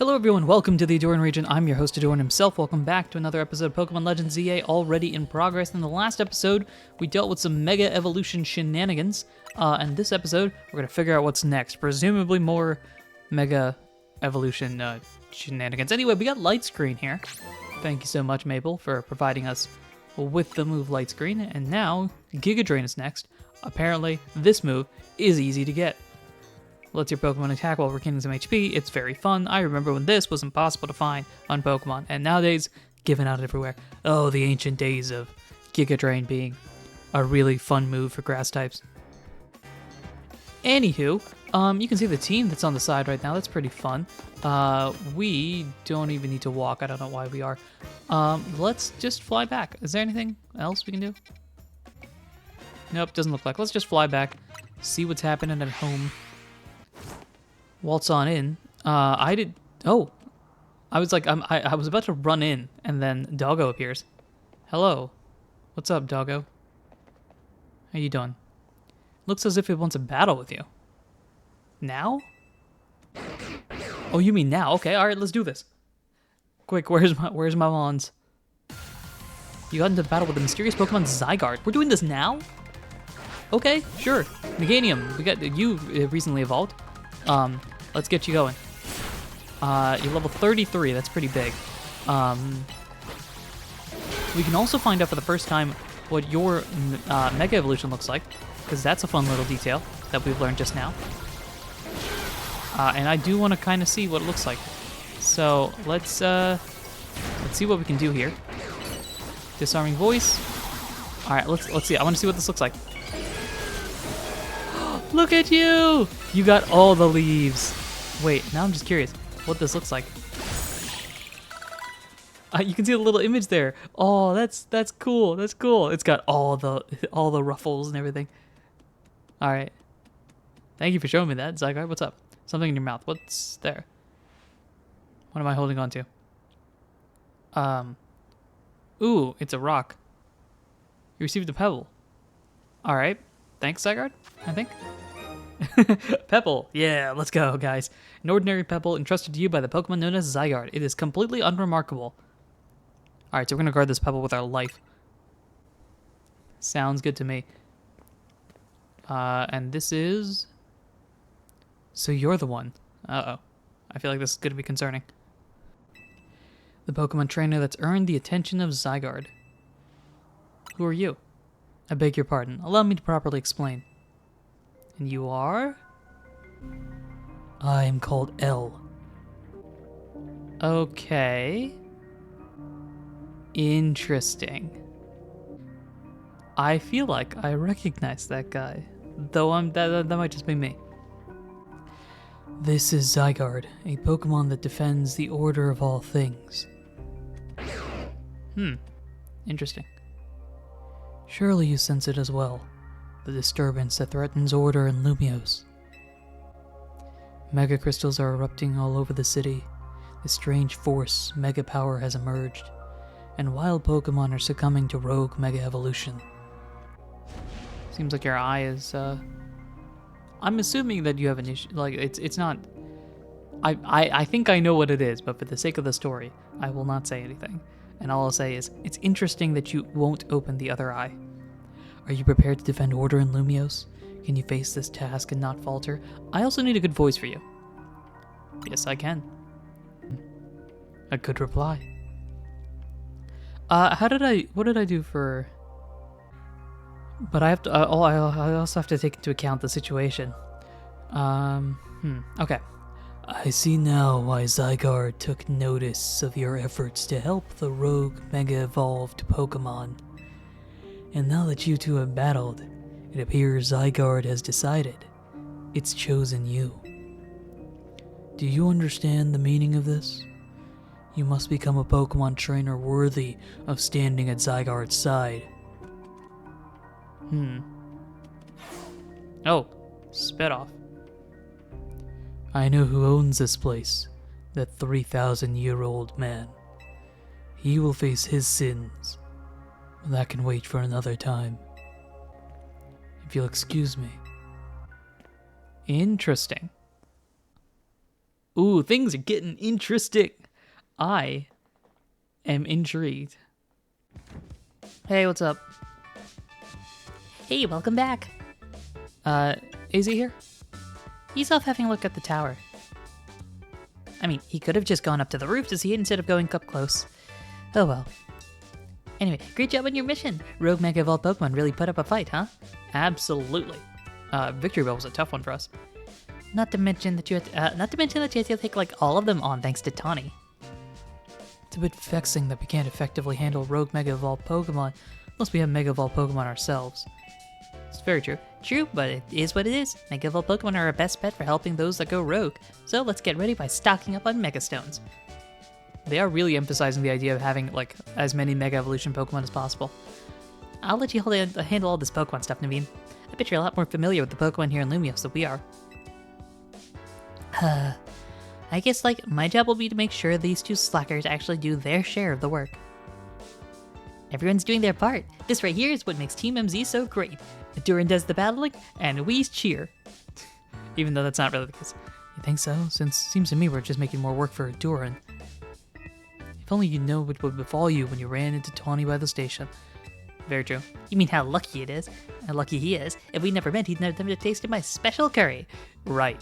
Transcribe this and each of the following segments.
Hello everyone, welcome to the Ahdurin region. I'm your host Ahdurin himself. Welcome back to another episode of Pokemon Legends ZA, already in progress. In the last episode, we dealt with some Mega Evolution shenanigans, and this episode, we're going to figure out what's next. Presumably more Mega Evolution shenanigans. Anyway, we got Light Screen here. Thank you so much, Maple, for providing us with the move Light Screen. And now, Giga Drain is next. Apparently, this move is easy to get. Lets your Pokemon attack while regaining some HP. It's very fun. I remember when this was impossible to find on Pokemon, and nowadays, given out everywhere. Oh, the ancient days of Giga Drain being a really fun move for grass types. Anywho, you can see the team that's on the side right now. That's pretty fun. We don't even need to walk. I don't know why we are. Let's just fly back. Is there anything else we can do? Nope, doesn't look like. Let's just fly back, see what's happening at home. Waltz on in. I was like, I was about to run in, and then Doggo appears. Hello. What's up, Doggo? How you doing? Looks as if it wants a battle with you. Now? Oh, you mean now? Okay, all right, let's do this. Quick, where's my wands? You got into battle with the mysterious Pokemon Zygarde. We're doing this now? Okay, sure. Meganium, we got you recently evolved. Let's get you going. You're level 33, that's pretty big. We can also find out for the first time what your Mega Evolution looks like, because that's a fun little detail that we've learned just now. And I do want to kind of see what it looks like. So let's see what we can do here. Disarming voice. All right, let's see. I want to see what this looks like. Look at you! You got all the leaves. Wait, now I'm just curious what this looks like. You can see the little image there. Oh, that's cool. That's cool. It's got all the ruffles and everything. All right. Thank you for showing me that, Zygarde. What's up? Something in your mouth. What's there? What am I holding on to? Ooh, it's a rock. You received a pebble. All right. Thanks, Zygarde, I think. Pebble. Yeah, let's go, guys. An ordinary pebble entrusted to you by the Pokemon known as Zygarde. It is completely unremarkable. Alright, so we're going to guard this pebble with our life. Sounds good to me. And this is... So you're the one. Uh-oh. I feel like this is going to be concerning. The Pokemon trainer that's earned the attention of Zygarde. Who are you? I beg your pardon. Allow me to properly explain. And you are? I am called L. Okay. Interesting. I feel like I recognize that guy. Though that might just be me. This is Zygarde, a Pokemon that defends the order of all things. Interesting. Surely you sense it as well, the disturbance that threatens order in Lumiose. Mega crystals are erupting all over the city. A strange force, Mega Power, has emerged, and wild Pokemon are succumbing to rogue Mega Evolution. Seems like your eye is, I'm assuming that you have an issue, like, it's not... I think I know what it is, but for the sake of the story, I will not say anything. And all I'll say is, it's interesting that you won't open the other eye. Are you prepared to defend order in Lumiose? Can you face this task and not falter? I also need a good voice for you. Yes, I can. A good reply. What did I do for... But I have to, I also have to take into account the situation. Okay. I see now why Zygarde took notice of your efforts to help the rogue Mega Evolved Pokemon. And now that you two have battled, it appears Zygarde has decided it's chosen you. Do you understand the meaning of this? You must become a Pokemon trainer worthy of standing at Zygarde's side. Oh, spit off. I know who owns this place, that 3,000-year-old man. He will face his sins, but that can wait for another time. If you'll excuse me. Interesting. Ooh, things are getting interesting. I am intrigued. Hey, what's up? Hey, welcome back. Is he here? He's off having a look at the tower. I mean, he could have just gone up to the roof to see it instead of going up close. Oh well. Anyway, great job on your mission. Rogue Mega Evolved Pokemon really put up a fight, huh? Absolutely. Victory Bell was a tough one for us. Not to mention that you had to take like all of them on thanks to Tawny. It's a bit vexing that we can't effectively handle Rogue Mega Evolved Pokemon unless we have Mega Evolved Pokemon ourselves. It's very true. True, but it is what it is. Mega Evolved Pokemon are our best bet for helping those that go rogue. So let's get ready by stocking up on Mega Stones. They are really emphasizing the idea of having like as many Mega Evolution Pokemon as possible. I'll let you handle all this Pokemon stuff, Naveen. I bet you're a lot more familiar with the Pokemon here in Lumios than we are. I guess like my job will be to make sure these two slackers actually do their share of the work. Everyone's doing their part. This right here is what makes Team MZ so great. Ahdurin does the battling, and we cheer. Even though that's not really the case. You think so? Since it seems to me we're just making more work for Ahdurin. If only you know what would befall you when you ran into Tawny by the station. Very true. You mean how lucky it is? How lucky he is. If we never met, he'd never tasted my special curry. Right.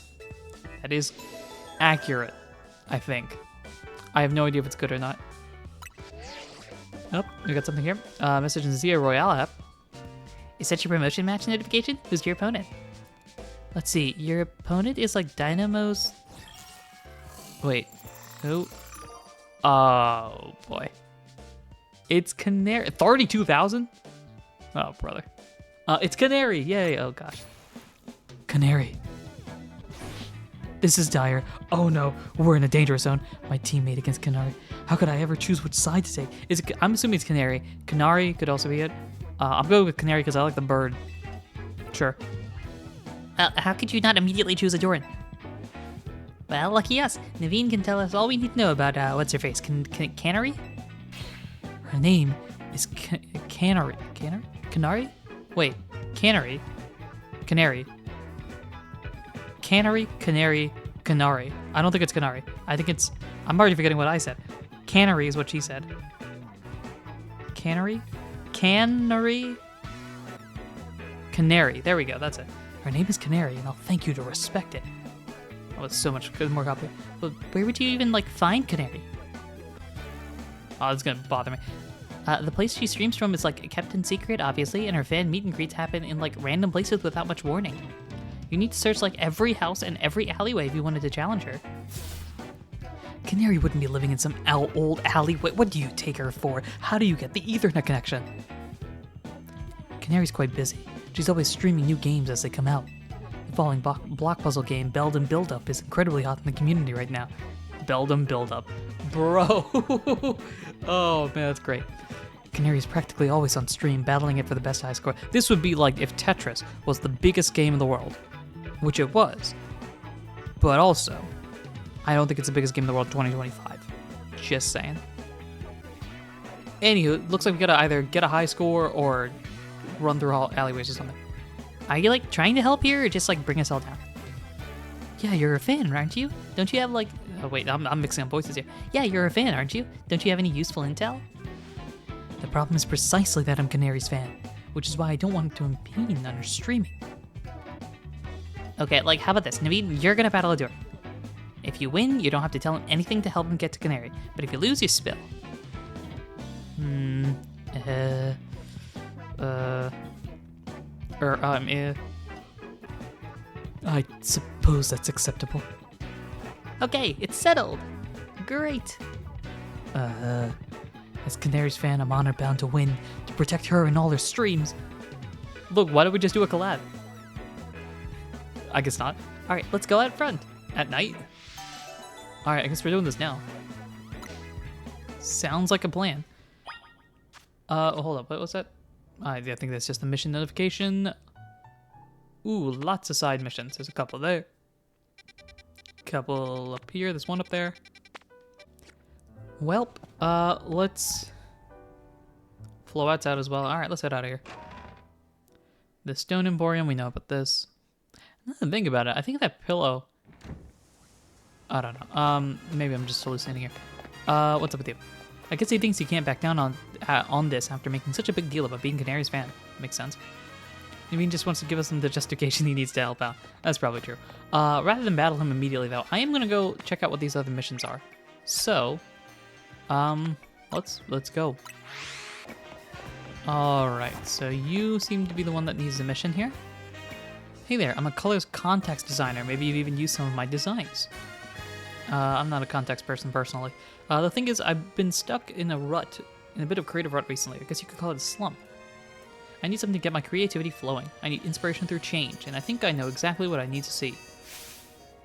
That is accurate, I think. I have no idea if it's good or not. Nope, we got something here. Message in the Zia Royale app. Is that your promotion match notification? Who's your opponent? Let's see, your opponent is like Dynamo's... Wait, who? Oh, boy. It's Canari. 32,000? Oh, brother. It's Canari, yay, oh gosh. Canari. This is dire. Oh no, we're in a dangerous zone. My teammate against Canari. How could I ever choose which side to take? Is it? I'm assuming it's Canari. Canari could also be it. I'm going with Canari because I like the bird. Sure. How could you not immediately choose Ahdurin? Well, lucky us. Naveen can tell us all we need to know about what's her face. Canari? Her name is Canari. Canari? Canari? Wait, Canari. Canary. Canary, Canary, Canari. I don't think it's Canari. I think it's... I'm already forgetting what I said. Canary is what she said. Canary? Canary? Canary. There we go. That's it. Her name is Canary, and I'll thank you to respect it. Oh, it's so much more complicated. But where would you even, like, find Canary? Oh, it's gonna bother me. The place she streams from is, like, kept in secret, obviously, and her fan meet and greets happen in, like, random places without much warning. You need to search, like, every house and every alleyway if you wanted to challenge her. Canary wouldn't be living in some old alleyway. What do you take her for? How do you get the Ethernet connection? Canary's quite busy. She's always streaming new games as they come out. The following block puzzle game, Beld and Build Up, is incredibly hot in the community right now. Beld and Build Up. Bro! Oh, man, that's great. Canary's practically always on stream, battling it for the best high score. This would be like if Tetris was the biggest game in the world. Which it was. But also, I don't think it's the biggest game in the world in 2025. Just saying. Anywho, it looks like we gotta either get a high score or run through all alleyways or something. Are you, like, trying to help here or just, like, bring us all down? Yeah, you're a fan, aren't you? Don't you have, like... Oh, wait, I'm mixing up voices here. Yeah, you're a fan, aren't you? Don't you have any useful intel? The problem is precisely that I'm Canary's fan, which is why I don't want to impede on her streaming. Okay, like, how about this? Naveen, you're gonna battle Ahdurin. If you win, you don't have to tell him anything to help him get to Canary. But if you lose, you spill. I suppose that's acceptable. Okay, it's settled. Great. As Canary's fan, I'm honor bound to win, to protect her and all her streams. Look, why don't we just do a collab? I guess not. All right, let's go out front. At night? All right, I guess we're doing this now. Sounds like a plan. Hold up, what was that? I think that's just a mission notification. Ooh, lots of side missions. There's a couple there. Couple up here, there's one up there. Welp, let's... Floette's out as well. All right, let's head out of here. The Stone Emporium, we know about this. Now that I think about it, I think that pillow I don't know. Maybe I'm just hallucinating here. What's up with you? I guess he thinks he can't back down on this after making such a big deal about being Canari's fan. Makes sense. Maybe he just wants to give us the justification he needs to help out. That's probably true. Rather than battle him immediately, though, I am gonna go check out what these other missions are. So, let's go. All right. So you seem to be the one that needs the mission here. Hey there, I'm a colors context designer. Maybe you've even used some of my designs. I'm not a context person personally. The thing is, I've been stuck in a rut, in a bit of creative rut recently. I guess you could call it a slump. I need something to get my creativity flowing. I need inspiration through change, and I think I know exactly what I need to see.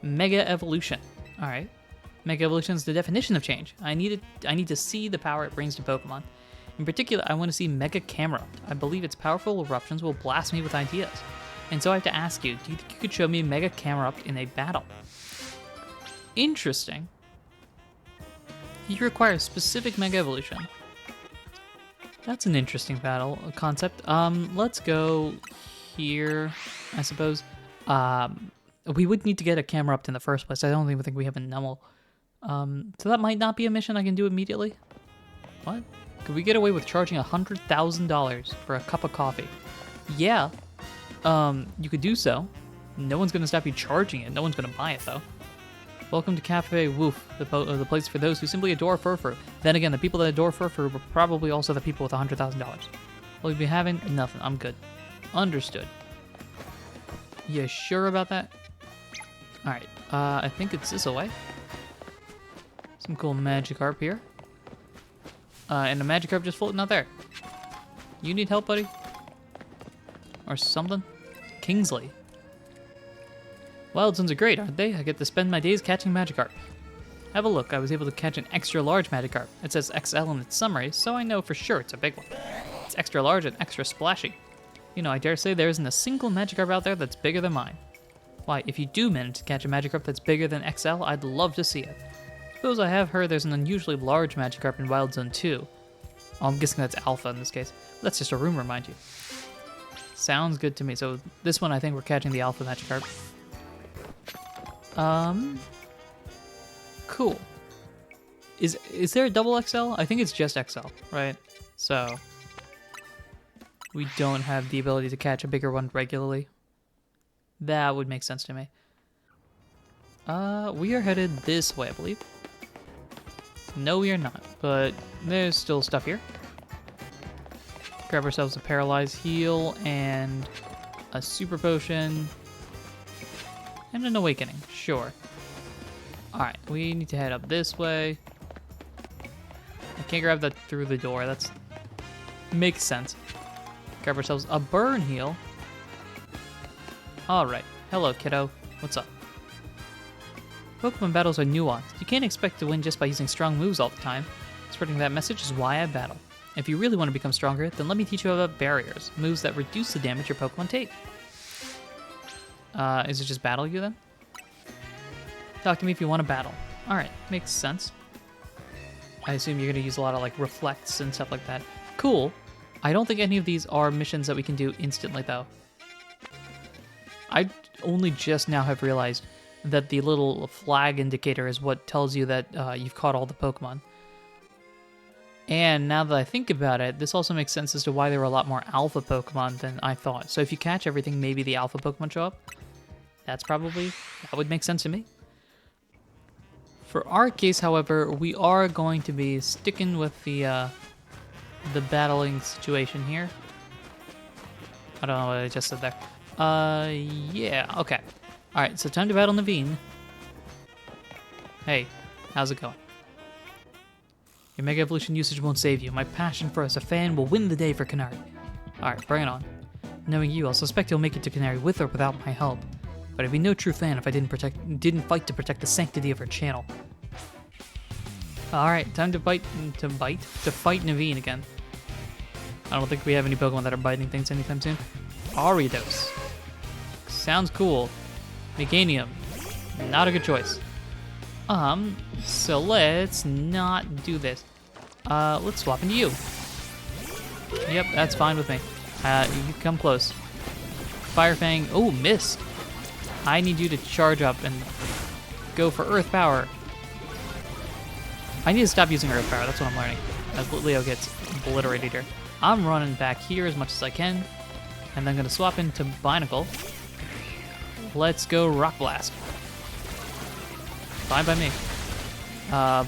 Mega evolution. All right. Mega evolution is the definition of change. I need to see the power it brings to Pokemon. In particular, I want to see Mega Camera. I believe its powerful eruptions will blast me with ideas. And so I have to ask you, do you think you could show me Mega Camera in a battle? Interesting. You require specific Mega Evolution. That's an interesting battle concept. Let's go here, I suppose. We would need to get a camera up in the first place. I don't even think we have a Numel. So that might not be a mission I can do immediately. What? Could we get away with charging $100,000 for a cup of coffee? Yeah. You could do so. No one's gonna stop you charging it. No one's gonna buy it though. Welcome to Cafe Woof, the place for those who simply adore Furfur. Then again, the people that adore Furfur were probably also the people with $100,000. Will we be having nothing? I'm good. Understood. You sure about that? All right. I think it's this away. Some cool Magikarp here. And a Magikarp just floating out there. You need help, buddy? Or something? Kingsley. Wild zones are great, aren't they? I get to spend my days catching Magikarp. Have a look. I was able to catch an extra large Magikarp. It says XL in its summary, so I know for sure it's a big one. It's extra large and extra splashy. You know, I dare say there isn't a single Magikarp out there that's bigger than mine. Why, if you do manage to catch a Magikarp that's bigger than XL, I'd love to see it. Suppose I have heard there's an unusually large Magikarp in Wild Zone 2. Oh, I'm guessing that's Alpha in this case. That's just a rumor, mind you. Sounds good to me. So this one, I think we're catching the Alpha Magikarp. Cool. Is there a double XL? I think it's just XL, right? So we don't have the ability to catch a bigger one regularly. That would make sense to me. We are headed this way, I believe. No, we are not, but there's still stuff here. Grab ourselves a Paralyze Heal and a Super Potion. And an Awakening, sure. Alright, we need to head up this way. I can't grab that through the door, that's... makes sense. Grab ourselves a Burn Heal. Alright, hello kiddo, what's up? Pokemon battles are nuanced. You can't expect to win just by using strong moves all the time. Spreading that message is why I battle. If you really want to become stronger, then let me teach you about barriers, moves that reduce the damage your Pokemon take. Is it just battle you then? Talk to me if you want to battle. Alright, makes sense. I assume you're going to use a lot of like reflects and stuff like that. Cool. I don't think any of these are missions that we can do instantly though. I only just now have realized that the little flag indicator is what tells you that you've caught all the Pokemon. And now that I think about it, this also makes sense as to why there were a lot more Alpha Pokemon than I thought. So if you catch everything, maybe the Alpha Pokemon show up. That would make sense to me. For our case, however, we are going to be sticking with the battling situation here. I don't know what I just said there. Yeah, okay. Alright, so time to battle Naveen. Hey, how's it going? Your Mega Evolution usage won't save you. My passion for as a fan will win the day for Canari. Alright, bring it on. Knowing you, I'll suspect you'll make it to Canari with or without my help. But I'd be no true fan if I didn't fight to protect the sanctity of our channel. Alright, time to fight Naveen again. I don't think we have any Pokemon that are biting things anytime soon. Ariados. Sounds cool. Meganium. Not a good choice. So let's not do this. Let's swap into you. Yep, that's fine with me. You come close. Fire Fang. Oh, missed. I need you to charge up and go for Earth Power. I need to stop using Earth Power. That's what I'm learning. As Leo gets obliterated here. I'm running back here as much as I can. And then going to swap into Binacle. Let's go Rock Blast. Fine by me.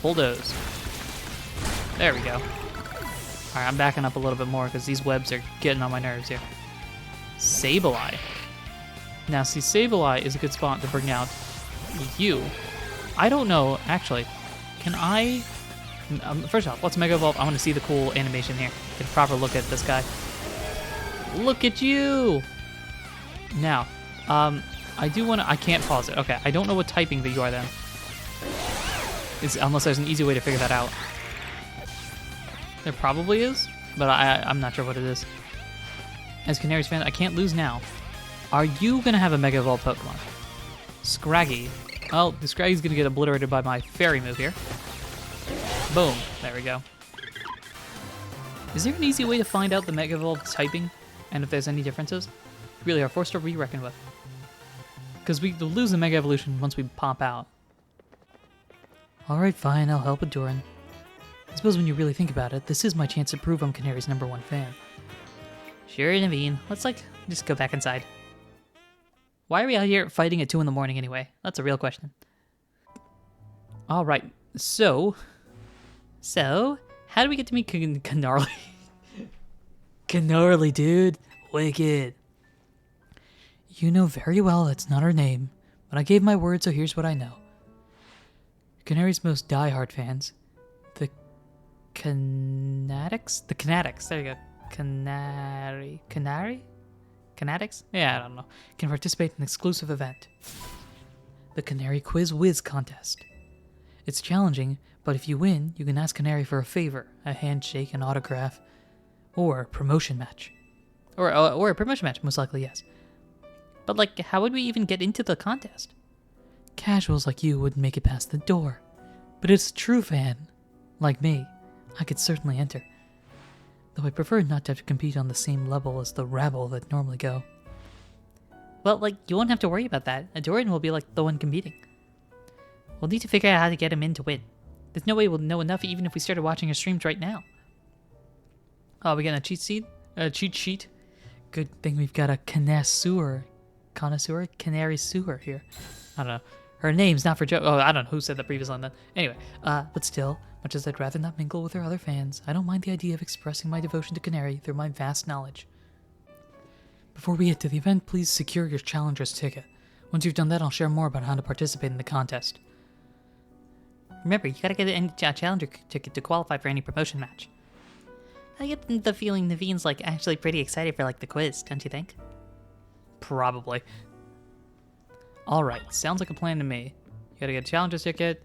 Bulldoze. There we go. Alright, I'm backing up a little bit more because these webs are getting on my nerves here. Sableye. Now, see, Sableye is a good spot to bring out you. I don't know, actually. Can I... first off, let's Mega Evolve. I want to see the cool animation here. Get a proper look at this guy. Look at you! Now, I do want to... I can't pause it. Okay, I don't know what typing that you are then. Unless there's an easy way to figure that out. There probably is, but I'm not sure what it is. As Canari's fan, I can't lose now. Are you going to have a Mega Evolved Pokemon? Scraggy. Oh, the Scraggy's going to get obliterated by my Fairy move here. Boom. There we go. Is there an easy way to find out the Mega Evolved typing and if there's any differences? We really are forced to re-reckon with. Because we lose the Mega Evolution once we pop out. Alright, fine. I'll help Ahdurin. I suppose when you really think about it, this is my chance to prove I'm Canari's #1 fan. Sure, Naveen. Let's, just go back inside. Why are we out here fighting at 2 in the morning anyway? That's a real question. Alright, so, how do we get to meet Canari? Canari, dude. Wicked. You know very well that's not her name, but I gave my word, so here's what I know. Canari's most die-hard fans, the Canatics? The Canatics, there you go. Canari? Canatics? Yeah, I don't know. Can participate in an exclusive event. The Canari Quiz Whiz Contest. It's challenging, but if you win, you can ask Canari for a favor, a handshake, an autograph, or a promotion match. Or a promotion match, most likely, yes. But, how would we even get into the contest? Casuals like you wouldn't make it past the door. But it's a true fan, like me, I could certainly enter. Though I prefer not to have to compete on the same level as the rabble that normally go. Well, you won't have to worry about that. Ahdurin will be, the one competing. We'll need to figure out how to get him in to win. There's no way we'll know enough even if we started watching his streams right now. Oh, we got a cheat sheet? Good thing we've got a Canari sewer here. I don't know. Her name's not for joke. Oh, I don't know who said that previous on that. Anyway, but still, much as I'd rather not mingle with her other fans, I don't mind the idea of expressing my devotion to Canari through my vast knowledge. Before we get to the event, please secure your challenger's ticket. Once you've done that, I'll share more about how to participate in the contest. Remember, you gotta get a challenger ticket to qualify for any promotion match. I get the feeling Naveen's actually pretty excited for the quiz, don't you think? Probably. Alright, sounds like a plan to me. You gotta get a challenger ticket.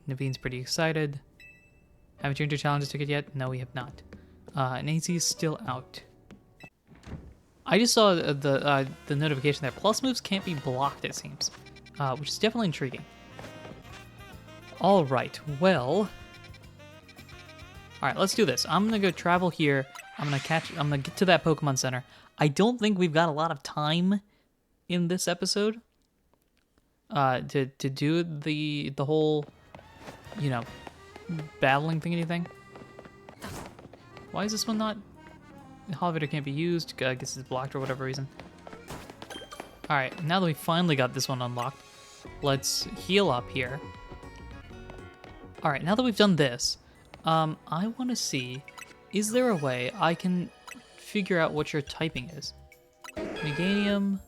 Naveen's pretty excited. Haven't you earned your challenger ticket yet? No, we have not. And AZ is still out. I just saw the notification there. Plus moves can't be blocked, it seems. Which is definitely intriguing. Alright, well... Alright, let's do this. I'm gonna go travel here. I'm gonna get to that Pokemon Center. I don't think we've got a lot of time in this episode to do the whole, battling thingy thing. Why is this one not... Elevator can't be used. I guess it's blocked for whatever reason. Alright, now that we finally got this one unlocked, let's heal up here. Alright, now that we've done this, I want to see, is there a way I can figure out what your typing is? Meganium.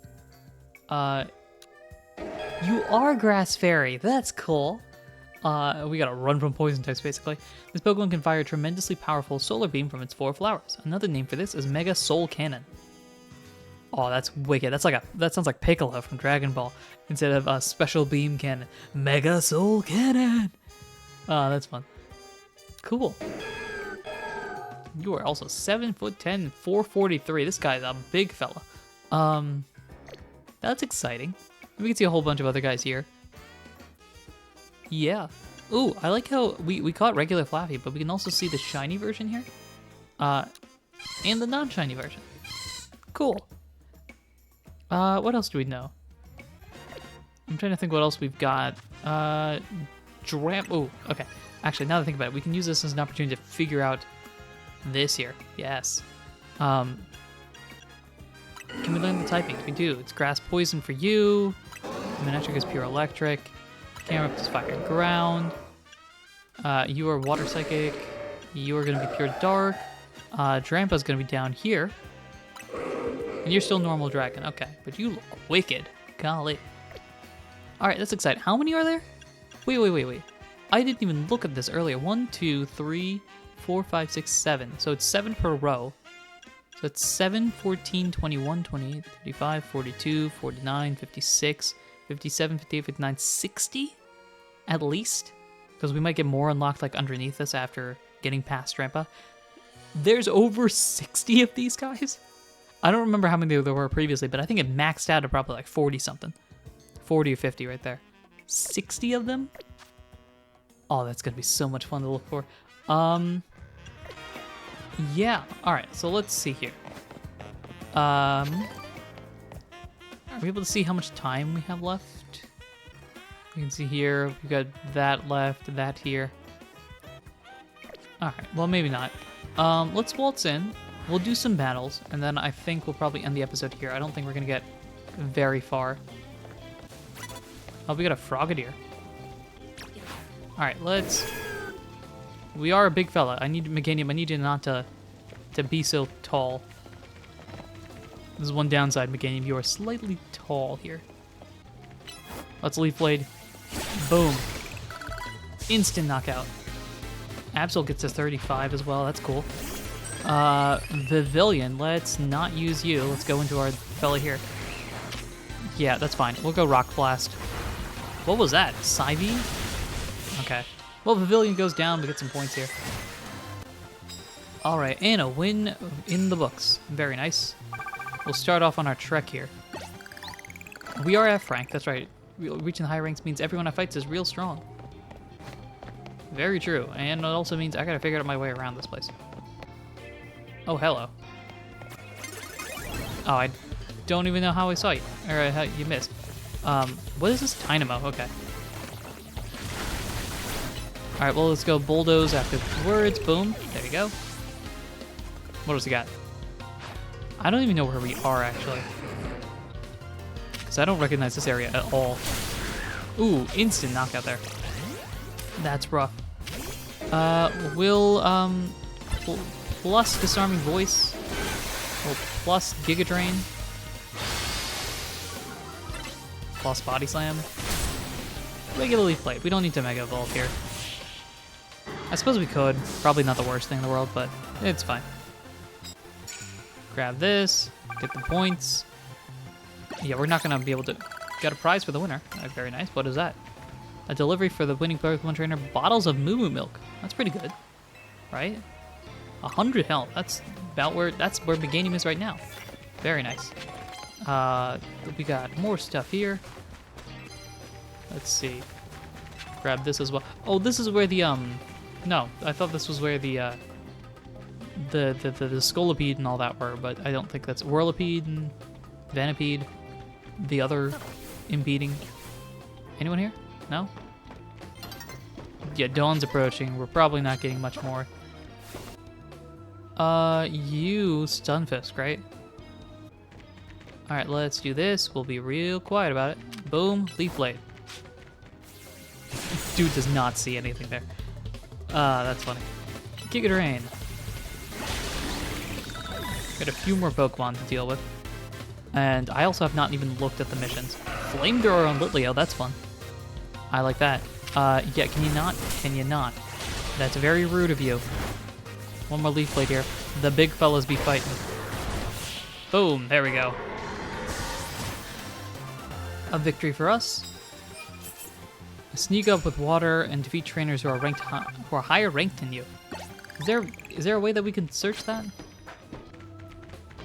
You are Grass Fairy. That's cool. We gotta run from poison types, basically. This Pokemon can fire a tremendously powerful solar beam from its 4 flowers. Another name for this is Mega Soul Cannon. Oh, that's wicked. That sounds like Piccolo from Dragon Ball instead of a Special Beam Cannon. Mega Soul Cannon. That's fun. Cool. You are also 7'10", 443. This guy's a big fella. That's exciting. We can see a whole bunch of other guys here. Yeah. Ooh, I like how we caught regular Flappy, but we can also see the shiny version here. And the non-shiny version. Cool. What else do we know? I'm trying to think what else we've got. Oh, okay. Actually, now that I think about it, we can use this as an opportunity to figure out this here. Yes. Can we learn the typing? We do. It's grass poison for you. Manectric is pure electric. Camerupt is fire and ground. You are water psychic. You are going to be pure dark. Drampa's going to be down here. And you're still normal dragon. Okay, but you look wicked. Golly. All right, that's exciting. How many are there? Wait. I didn't even look at this earlier. 1, 2, 3, 4, 5, 6, 7. So it's 7 per row. So it's 7, 14, 21, 28, 35, 42, 49, 56, 57, 58, 59, 60 at least. Because we might get more unlocked like underneath us after getting past Drampa. There's over 60 of these guys. I don't remember how many there were previously, but I think it maxed out at probably like 40 something. 40 or 50 right there. 60 of them? Oh, that's gonna be so much fun to look for. Yeah, alright, so let's see here. Are we able to see how much time we have left? You can see here, we've got that left, that here. Alright, well maybe not. Let's waltz in. We'll do some battles, and then I think we'll probably end the episode here. I don't think we're gonna get very far. Oh, we got a Frogadier. Alright, let's... We are a big fella. Meganium, I need you not to be so tall. There's one downside, Meganium. You are slightly tall here. Let's Leaf Blade. Boom. Instant knockout. Absol gets a 35 as well. That's cool. Vivillon, let's not use you. Let's go into our fella here. Yeah, that's fine. We'll go Rock Blast. What was that? Psyve? Okay. Well, Vivillon goes down. We get some points here. All right, and a win in the books. Very nice. We'll start off on our trek here. We are F rank. That's right. Reaching the high ranks means everyone I fight is real strong. Very true. And it also means I gotta figure out my way around this place. Oh, hello. Oh, I don't even know how I saw you. Or how you missed. What is this? Dynamo. Okay. Alright, well, let's go bulldoze after the words. Boom. There you go. What else we got? I don't even know where we are, actually. Because I don't recognize this area at all. Ooh, instant knockout there. That's rough. Plus Disarming Voice. We'll plus Giga Drain. Plus Body Slam. Regular Leaf Blade. We don't need to Mega Evolve here. I suppose we could. Probably not the worst thing in the world, but it's fine. Grab this. Get the points. Yeah, we're not going to be able to get a prize for the winner. Very nice. What is that? A delivery for the winning Pokemon trainer. Bottles of Moo Moo Milk. That's pretty good. Right? 100 health. That's where Meganium is right now. Very nice. We got more stuff here. Let's see. Grab this as well. Oh, this is where the no, I thought this was where the Scolipede and all that were, but I don't think that's Whirlipede and Venipede. The other impeding. Anyone here? No? Yeah, dawn's approaching. We're probably not getting much more. You Stunfisk, right? Alright, let's do this. We'll be real quiet about it. Boom, Leaf Blade. Dude does not see anything there. That's funny. Giga Drain. Got a few more Pokemon to deal with. And I also have not even looked at the missions. Flamethrower on Litleo, that's fun. I like that. Yeah, can you not? Can you not? That's very rude of you. One more Leaf Blade here. The big fellas be fighting. Boom, there we go. A victory for us. Sneak up with water and defeat trainers who are who are higher ranked than you. Is there a way that we can search that?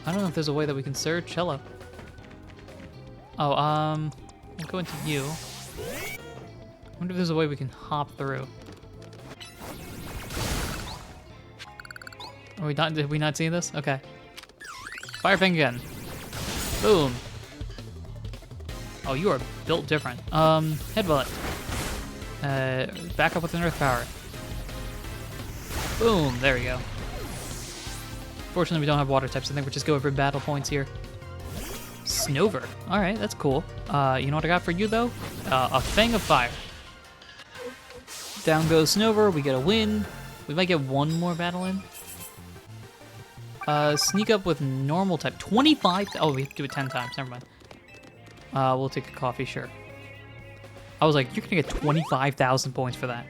I don't know if there's a way that we can search. Hello. Oh, we'll go into you. I wonder if there's a way we can hop through. Did we not see this? Okay. Fire Fang again. Boom. Oh, you are built different. Headbutt. Back up with an earth power. Boom, there we go. Fortunately, we don't have water types. I think we'll just go over battle points here. Snover. All right, that's cool. You know what I got for you, though? A Fang of Fire. Down goes Snover. We get a win. We might get one more battle in. Sneak up with normal type. 25. Oh, we have to do it 10 times. Never mind. We'll take a coffee, sure. I was like, you're going to get 25,000 points for that.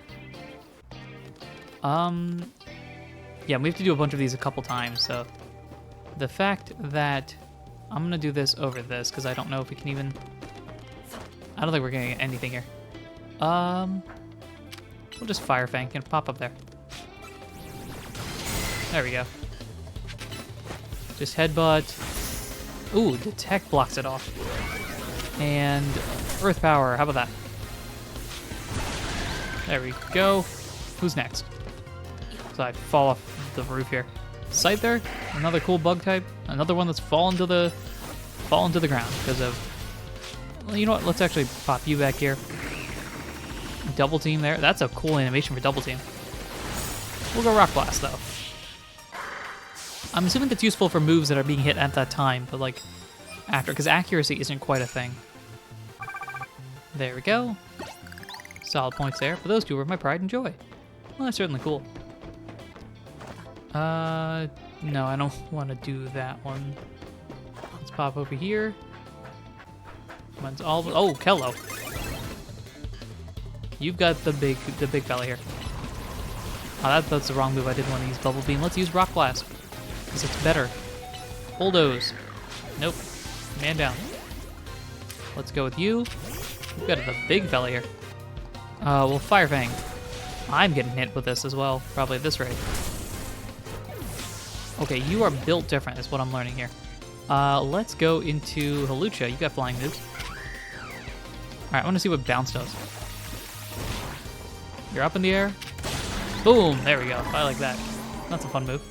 Yeah, we have to do a bunch of these a couple times, so the fact that I'm gonna do this over this because I don't know if we can even. I don't think we're gonna get anything here. We'll just Fire Fang and pop up there. There we go. Just headbutt. Ooh, Detect blocks it off. And Earth Power. How about that? There we go. Who's next? So I fall off the roof here. Scyther, another cool bug type. Another one that's fallen to the ground because of. Well, you know what? Let's actually pop you back here. Double team there. That's a cool animation for double team. We'll go Rock Blast though. I'm assuming that's useful for moves that are being hit at that time, but like after, because accuracy isn't quite a thing. There we go. Solid points there. But those two were my pride and joy. Well, that's certainly cool. No, I don't want to do that one. Let's pop over here. Mine's all. Oh, Kello. You've got the big fella here. Oh, that's the wrong move. I didn't want to use Bubble Beam. Let's use Rock Blast because it's better. Bulldoze. Nope. Man down. Let's go with you. We've got the big fella here. Well, Fire Fang. I'm getting hit with this as well, probably at this rate. Okay, you are built different is what I'm learning here. Let's go into Hawlucha. You got flying moves. Alright, I want to see what Bounce does. You're up in the air. Boom! There we go. I like that. That's a fun move.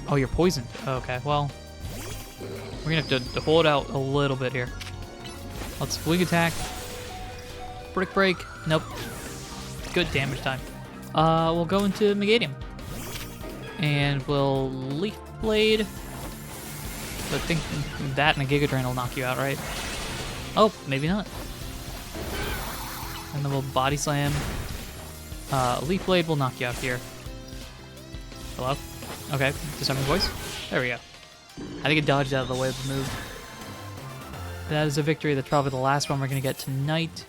Oh, you're poisoned. Okay, well, we're going to have to hold out a little bit here. Let's Wing Attack. Brick Break. Nope. Good damage time. We'll go into Megadium. And we'll Leaf Blade. I think that and a Giga Drain will knock you out, right? Oh, maybe not. And then we'll Body Slam. Leaf Blade will knock you out here. Hello? Okay, Disarming Voice. There we go. I think it dodged out of the way of the move. That is a victory. That's probably the last one we're going to get tonight.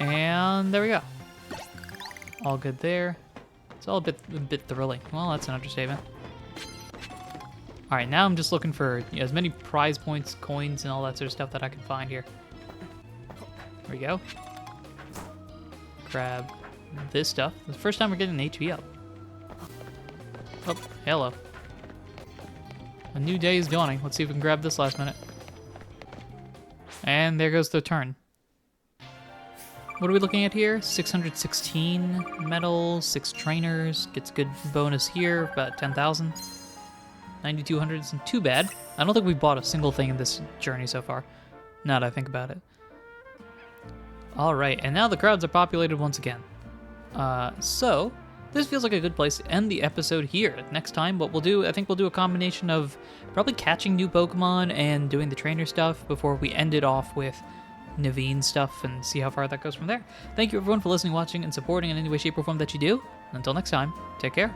And there we go. All good there. It's all a bit thrilling. Well, that's an understatement. All right, now I'm just looking for as many prize points, coins, and all that sort of stuff that I can find here. There we go. Grab this stuff. The first time we're getting an HP up. Oh, hello. A new day is dawning. Let's see if we can grab this last minute. And there goes the turn. What are we looking at here? 616 medals, 6 trainers, gets good bonus here, about 10,000. 9,200 isn't too bad. I don't think we bought a single thing in this journey so far, now that I think about it. Alright, and now the crowds are populated once again. So, this feels like a good place to end the episode here. Next time, what we'll do, I think we'll do a combination of probably catching new Pokemon and doing the trainer stuff before we end it off with Naveen stuff and see how far that goes from there. Thank you everyone for listening, watching, and supporting in any way, shape, or form that you do. Until next time, take care.